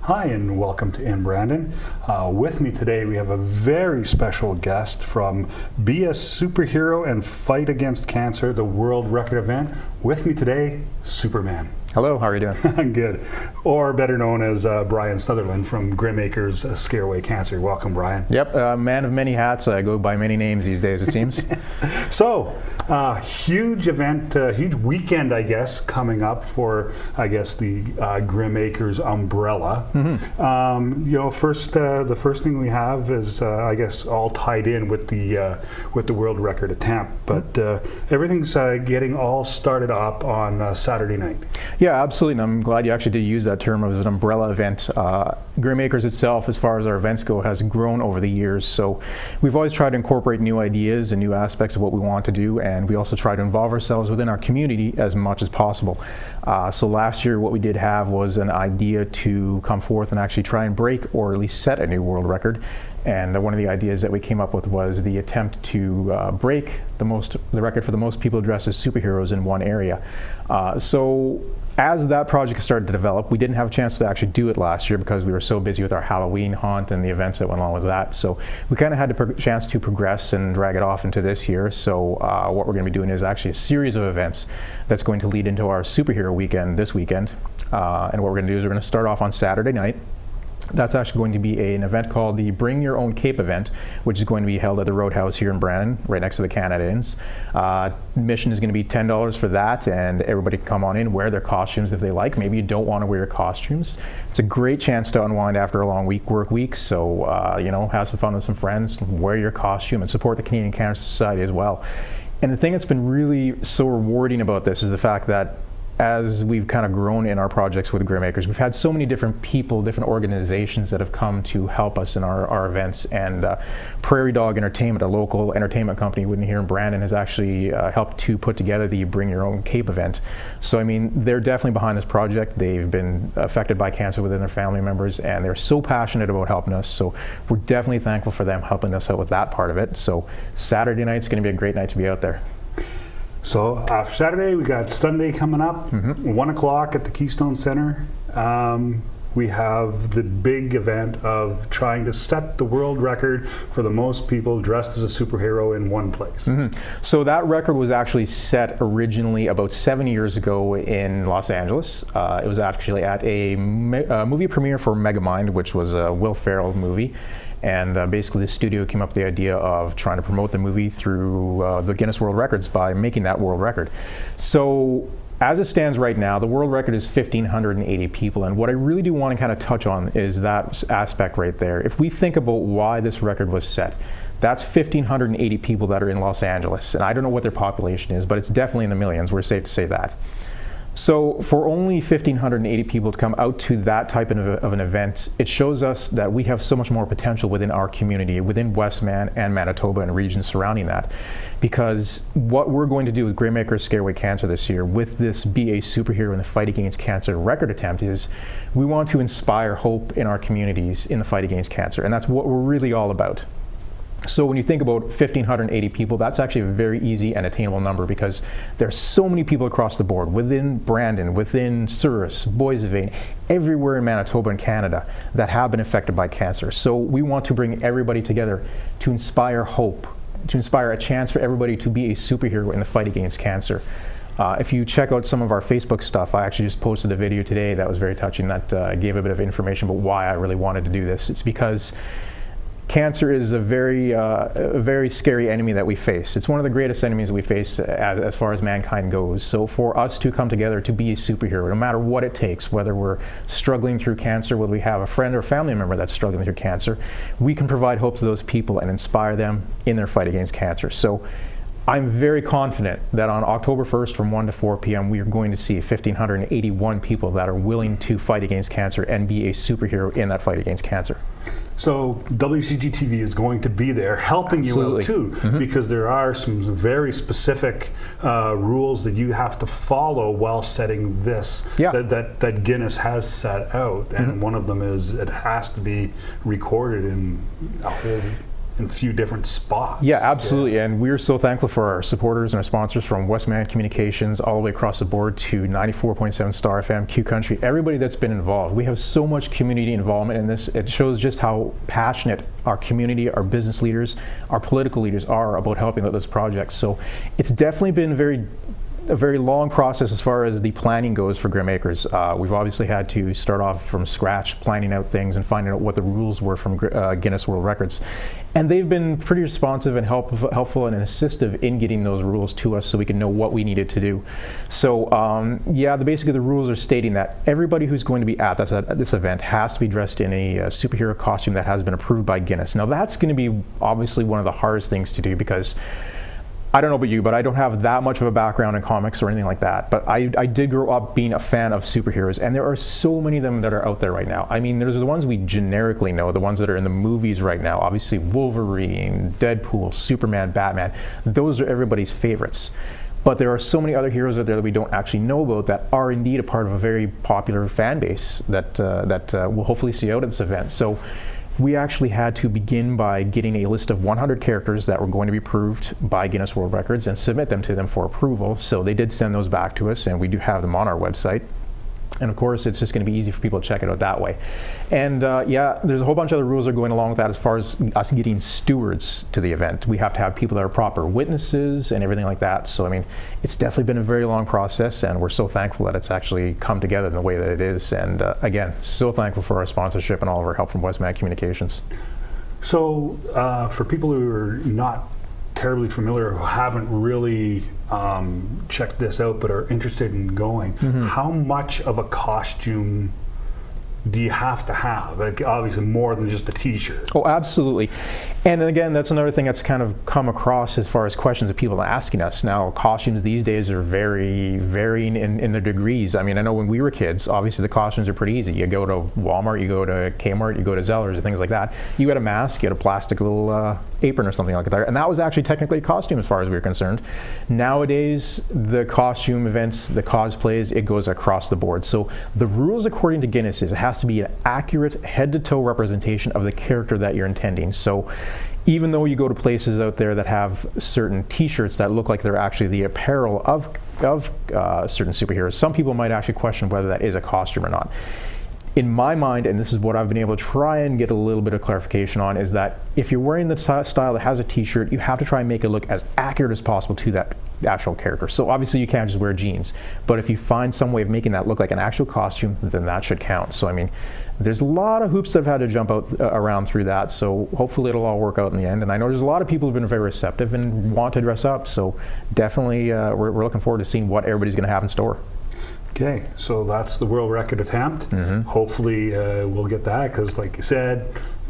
Hi, and welcome to In Brandon. With me today, we have a very special guest from Be a Superhero and Fight Against Cancer, the world record event. With me today, Superman. Hello, how are you doing? I'm good. Or better known as Brian Sutherland from Grimacre's Scare Away Cancer. Welcome, Brian. Yep, man of many hats. I go by many names these days, it seems. So, huge event, huge weekend, I guess, coming up for, I guess, the Grimacre's umbrella. Mm-hmm. The first thing we have is, I guess, all tied in with the world record attempt. But everything's getting all started up on Saturday night. Yeah, absolutely, and I'm glad you actually did use that term as an umbrella event. Grimacres itself, as far as our events go, has grown over the years, so we've always tried to incorporate new ideas and new aspects of what we want to do, and we also try to involve ourselves within our community as much as possible. So last year what we did have was an idea to come forth and actually try and break or at least set a new world record. And one of the ideas that we came up with was the attempt to break the record for the most people dressed as superheroes in one area. So as that project started to develop, we didn't have a chance to actually do it last year because we were so busy with our Halloween hunt and the events that went along with that. So we kind of had a chance to progress and drag it off into this year. So what we're going to be doing is actually a series of events that's going to lead into our superhero weekend this weekend. And what we're going to do is we're going to start off on Saturday night. That's actually going to be an event called the Bring Your Own Cape event, which is going to be held at the Roadhouse here in Brandon, right next to the Canada Inns. Admission is going to be $10 for that, and everybody can come on in, wear their costumes if they like. Maybe you don't want to wear your costumes. It's a great chance to unwind after a long work week, so have some fun with some friends, wear your costume, and support the Canadian Cancer Society as well. And the thing that's been really so rewarding about this is the fact that as we've kind of grown in our projects with Grimacres, we've had so many different people, different organizations that have come to help us in our events. And Prairie Dog Entertainment, a local entertainment company here in Brandon, has actually helped to put together the Bring Your Own Cape event. So, I mean, they're definitely behind this project. They've been affected by cancer within their family members, and they're so passionate about helping us. So we're definitely thankful for them helping us out with that part of it. So Saturday night's going to be a great night to be out there. So after Saturday, we got Sunday coming up, 1 o'clock at the Keystone Center. We have the big event of trying to set the world record for the most people dressed as a superhero in one place. So that record was actually set originally about 7 years ago in Los Angeles. It was actually at a movie premiere for Megamind, which was a Will Ferrell movie. And basically the studio came up with the idea of trying to promote the movie through the Guinness World Records by making that world record. So as it stands right now, the world record is 1,580 people. And what I really do want to kind of touch on is that aspect right there. If we think about why this record was set, that's 1,580 people that are in Los Angeles. And I don't know what their population is, but it's definitely in the millions. We're safe to say that. So for only 1,580 people to come out to that type of an event, it shows us that we have so much more potential within our community, within Westman and Manitoba and regions surrounding that. Because what we're going to do with Grimacre's Scare Away Cancer this year, with this Be a Superhero in the Fight Against Cancer record attempt, is we want to inspire hope in our communities in the fight against cancer. And that's what we're really all about. So when you think about 1,580 people, that's actually a very easy and attainable number because there's so many people across the board, within Brandon, within Souris, Boissevain, everywhere in Manitoba and Canada that have been affected by cancer. So we want to bring everybody together to inspire hope, to inspire a chance for everybody to be a superhero in the fight against cancer. If you check out some of our Facebook stuff, I actually just posted a video today that was very touching that gave a bit of information about why I really wanted to do this. It's because cancer is a very scary enemy that we face. It's one of the greatest enemies we face as far as mankind goes. So for us to come together to be a superhero, no matter what it takes, whether we're struggling through cancer, whether we have a friend or family member that's struggling through cancer, we can provide hope to those people and inspire them in their fight against cancer. So I'm very confident that on October 1st from 1 to 4 p.m. we are going to see 1,581 people that are willing to fight against cancer and be a superhero in that fight against cancer. So WCGTV is going to be there helping Absolutely. You out too, because there are some very specific rules that you have to follow while setting this, that Guinness has set out. And one of them is it has to be recorded in a whole a few different spots. Yeah, absolutely. And we're so thankful for our supporters and our sponsors, from Westman Communications all the way across the board to 94.7 Star FM, Q Country, everybody that's been involved. We have so much community involvement in this. It shows just how passionate our community, our business leaders, our political leaders are about helping out this project. So it's definitely been a very long process as far as the planning goes for Grim Acres. We've obviously had to start off from scratch, planning out things and finding out what the rules were from Guinness World Records. And they've been pretty responsive and helpful and assistive in getting those rules to us so we can know what we needed to do. So basically the rules are stating that everybody who's going to be at this event has to be dressed in a superhero costume that has been approved by Guinness. Now that's going to be obviously one of the hardest things to do, because I don't know about you, but I don't have that much of a background in comics or anything like that. But I did grow up being a fan of superheroes, and there are so many of them that are out there right now. I mean, there's the ones we generically know, the ones that are in the movies right now. Obviously, Wolverine, Deadpool, Superman, Batman. Those are everybody's favorites. But there are so many other heroes out there that we don't actually know about that are indeed a part of a very popular fan base that we'll hopefully see out at this event. So we actually had to begin by getting a list of 100 characters that were going to be approved by Guinness World Records and submit them to them for approval. So they did send those back to us, and we do have them on our website. And of course, it's just going to be easy for people to check it out that way. And there's a whole bunch of other rules that are going along with that as far as us getting stewards to the event. We have to have people that are proper witnesses and everything like that. So, I mean, it's definitely been a very long process, and we're so thankful that it's actually come together in the way that it is. And again, so thankful for our sponsorship and all of our help from Westman Communications. So, for people who are not terribly familiar, who haven't really checked this out but are interested in going, how much of a costume do you have to have? Like, obviously more than just a t-shirt. Oh, absolutely. And again, that's another thing that's kind of come across as far as questions that people are asking us. Now, costumes these days are very varying in their degrees. I mean, I know when we were kids, obviously the costumes are pretty easy. You go to Walmart, you go to Kmart, you go to Zellers, things like that. You had a mask, you had a plastic little apron or something like that. And that was actually technically a costume as far as we were concerned. Nowadays, the costume events, the cosplays, it goes across the board. So the rules according to Guinness is it has to be an accurate head-to-toe representation of the character that you're intending. So even though you go to places out there that have certain t-shirts that look like they're actually the apparel of certain superheroes, some people might actually question whether that is a costume or not. In my mind, and this is what I've been able to try and get a little bit of clarification on, is that if you're wearing the style that has a t-shirt, you have to try and make it look as accurate as possible to that actual character. So obviously you can't just wear jeans, but if you find some way of making that look like an actual costume, then that should count. So I mean, there's a lot of hoops that have had to jump out around through that, so hopefully it'll all work out in the end. And I know there's a lot of people who've been very receptive and want to dress up, so definitely we're looking forward to seeing what everybody's going to have in store. Okay, so that's the world record attempt. Hopefully we'll get that, because like you said,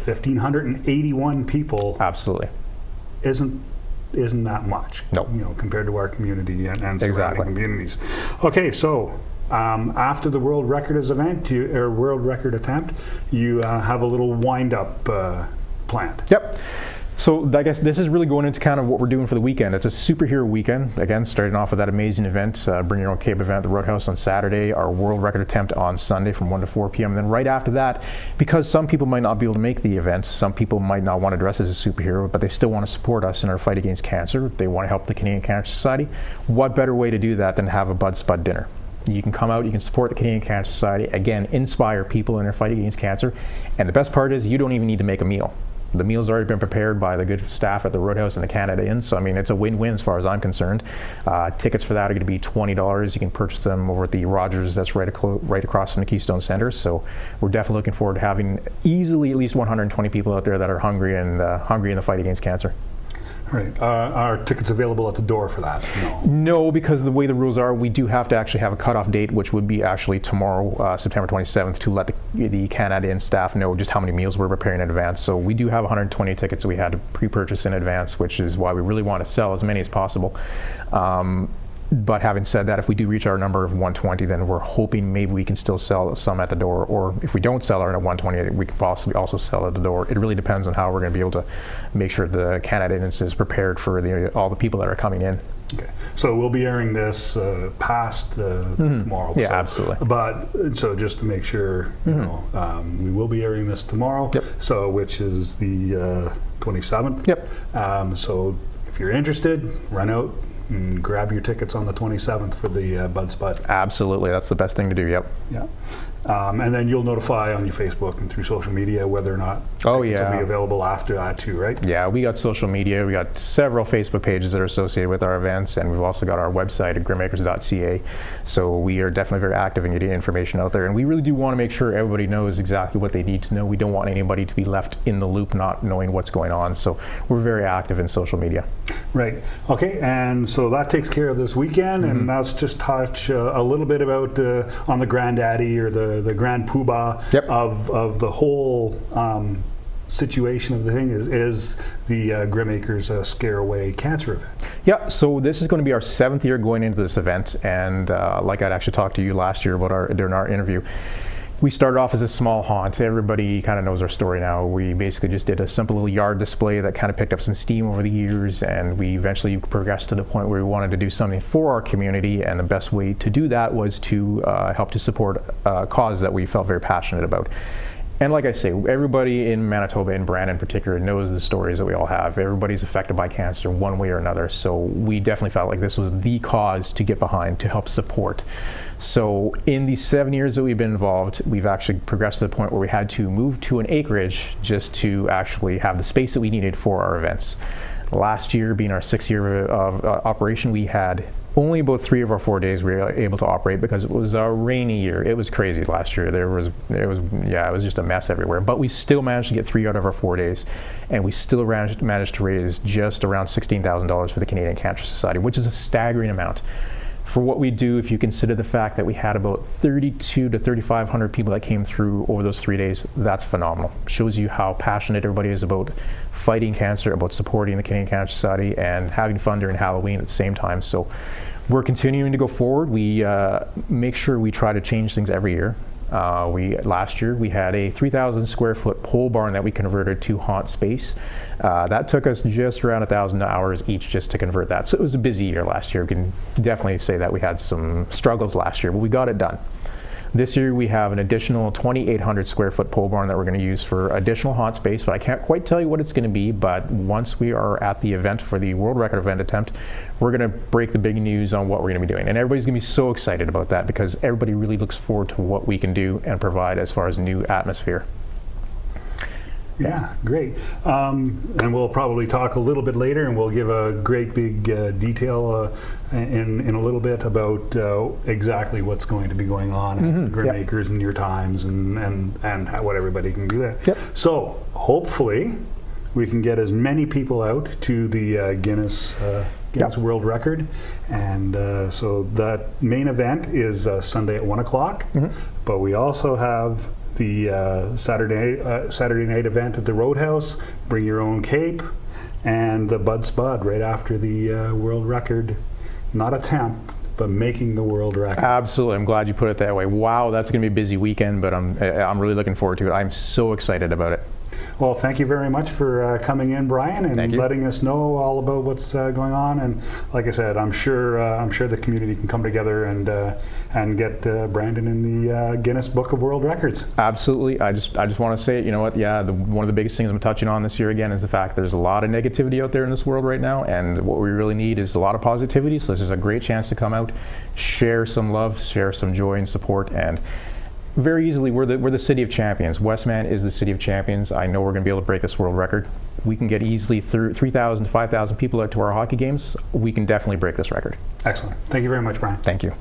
1,581 people. Absolutely. Isn't that much? No. You know, compared to our community and surrounding Exactly. communities. Okay, so after the world record event, world record attempt, you have a little wind up planned. Yep. So I guess this is really going into kind of what we're doing for the weekend. It's a superhero weekend. Again, starting off with that amazing event, Bring Your Own Cape event at the Roadhouse on Saturday, our world record attempt on Sunday from 1 to 4 p.m. And then right after that, because some people might not be able to make the event, some people might not want to dress as a superhero, but they still want to support us in our fight against cancer. They want to help the Canadian Cancer Society. What better way to do that than have a Bud Spud dinner? You can come out, you can support the Canadian Cancer Society, again, inspire people in their fight against cancer. And the best part is you don't even need to make a meal. The meal's already been prepared by the good staff at the Roadhouse and the Canada Inn, so I mean, it's a win-win as far as I'm concerned. Tickets for that are going to be $20. You can purchase them over at the Rogers, that's right across from the Keystone Center. So we're definitely looking forward to having easily at least 120 people out there that are hungry in the fight against cancer. Right. Are tickets available at the door for that? No, because the way the rules are, we do have to actually have a cutoff date, which would be actually tomorrow, September 27th, to let the Canada Inn staff know just how many meals we're preparing in advance. So we do have 120 tickets that we had to pre-purchase in advance, which is why we really want to sell as many as possible. But having said that, if we do reach our number of 120, then we're hoping maybe we can still sell some at the door, or if we don't sell our 120, we can possibly also sell at the door. It really depends on how we're going to be able to make sure the Canada Inn is prepared for all the people that are coming in. Okay, so we'll be airing this past tomorrow. Yeah, so, absolutely. But so just to make sure, you know, we will be airing this tomorrow. Yep. So which is the 27th. Yep. So if you're interested, run out and grab your tickets on the 27th for the Bud Spud. Absolutely, that's the best thing to do. Yep. Yeah. And then you'll notify on your Facebook and through social media whether or not tickets will be available after that too, right? Yeah, we got social media. We got several Facebook pages that are associated with our events, and we've also got our website at grimmakers.ca. So we are definitely very active in getting information out there, and we really do want to make sure everybody knows exactly what they need to know. We don't want anybody to be left in the loop not knowing what's going on. So we're very active in social media. Right. Okay, and so that takes care of this weekend, and let's just touch a little bit about on the granddaddy or the grand poobah of the whole situation of the thing is the Grimmakers Scare Away Cancer event. Yeah, so this is going to be our 7th year going into this event, and like I'd actually talked to you last year about during our interview, we started off as a small haunt. Everybody kind of knows our story now. We basically just did a simple little yard display that kind of picked up some steam over the years, and we eventually progressed to the point where we wanted to do something for our community, and the best way to do that was to help to support a cause that we felt very passionate about. And like I say, everybody in Manitoba, and Brandon in particular, knows the stories that we all have. Everybody's affected by cancer one way or another, so we definitely felt like this was the cause to get behind, to help support. So in the 7 years that we've been involved, we've actually progressed to the point where we had to move to an acreage just to actually have the space that we needed for our events. Last year, being our 6th year of operation, we had only about 3 of our 4 days we were able to operate because it was a rainy year. It was crazy last year. It was just a mess everywhere. But we still managed to get 3 out of our 4 days, and we still managed to raise just around $16,000 for the Canadian Cancer Society, which is a staggering amount. For what we do, if you consider the fact that we had about 32 to 3,500 people that came through over those 3 days, that's phenomenal. Shows you how passionate everybody is about fighting cancer, about supporting the Canadian Cancer Society, and having fun during Halloween at the same time. So we're continuing to go forward. We make sure we try to change things every year. Last year we had a 3,000 square foot pole barn that we converted to haunt space. That took us just around 1,000 hours each just to convert that. So it was a busy year last year. We can definitely say that we had some struggles last year, but we got it done. This year we have an additional 2,800 square foot pole barn that we're going to use for additional haunt space, but I can't quite tell you what it's going to be. But once we are at the event for the World Record event attempt, we're going to break the big news on what we're going to be doing. And everybody's going to be so excited about that because everybody really looks forward to what we can do and provide as far as new atmosphere. Yeah, great. And we'll probably talk a little bit later, and we'll give a great big detail in a little bit about exactly what's going to be going on at Grimmakers and your times and what everybody can do there. Yep. So hopefully we can get as many people out to the Guinness World Record, and so that main event is Sunday at 1 o'clock, but we also have the Saturday night event at the Roadhouse, bring your own cape, and the Bud Spud right after the world record, not attempt, but making the world record. Absolutely, I'm glad you put it that way. Wow, that's going to be a busy weekend, but I'm really looking forward to it. I'm so excited about it. Well, thank you very much for coming in, Brian, and letting us know all about what's going on. And like I said, I'm sure the community can come together and get Brandon in the Guinness Book of World Records. Absolutely. I just want to say, you know what? Yeah, one of the biggest things I'm touching on this year again is the fact there's a lot of negativity out there in this world right now, and what we really need is a lot of positivity. So this is a great chance to come out, share some love, share some joy and support, and very easily, we're the city of champions. Westman is the city of champions. I know we're going to be able to break this world record. We can get easily 3,000 to 5,000 people out to our hockey games. We can definitely break this record. Excellent. Thank you very much, Brian. Thank you.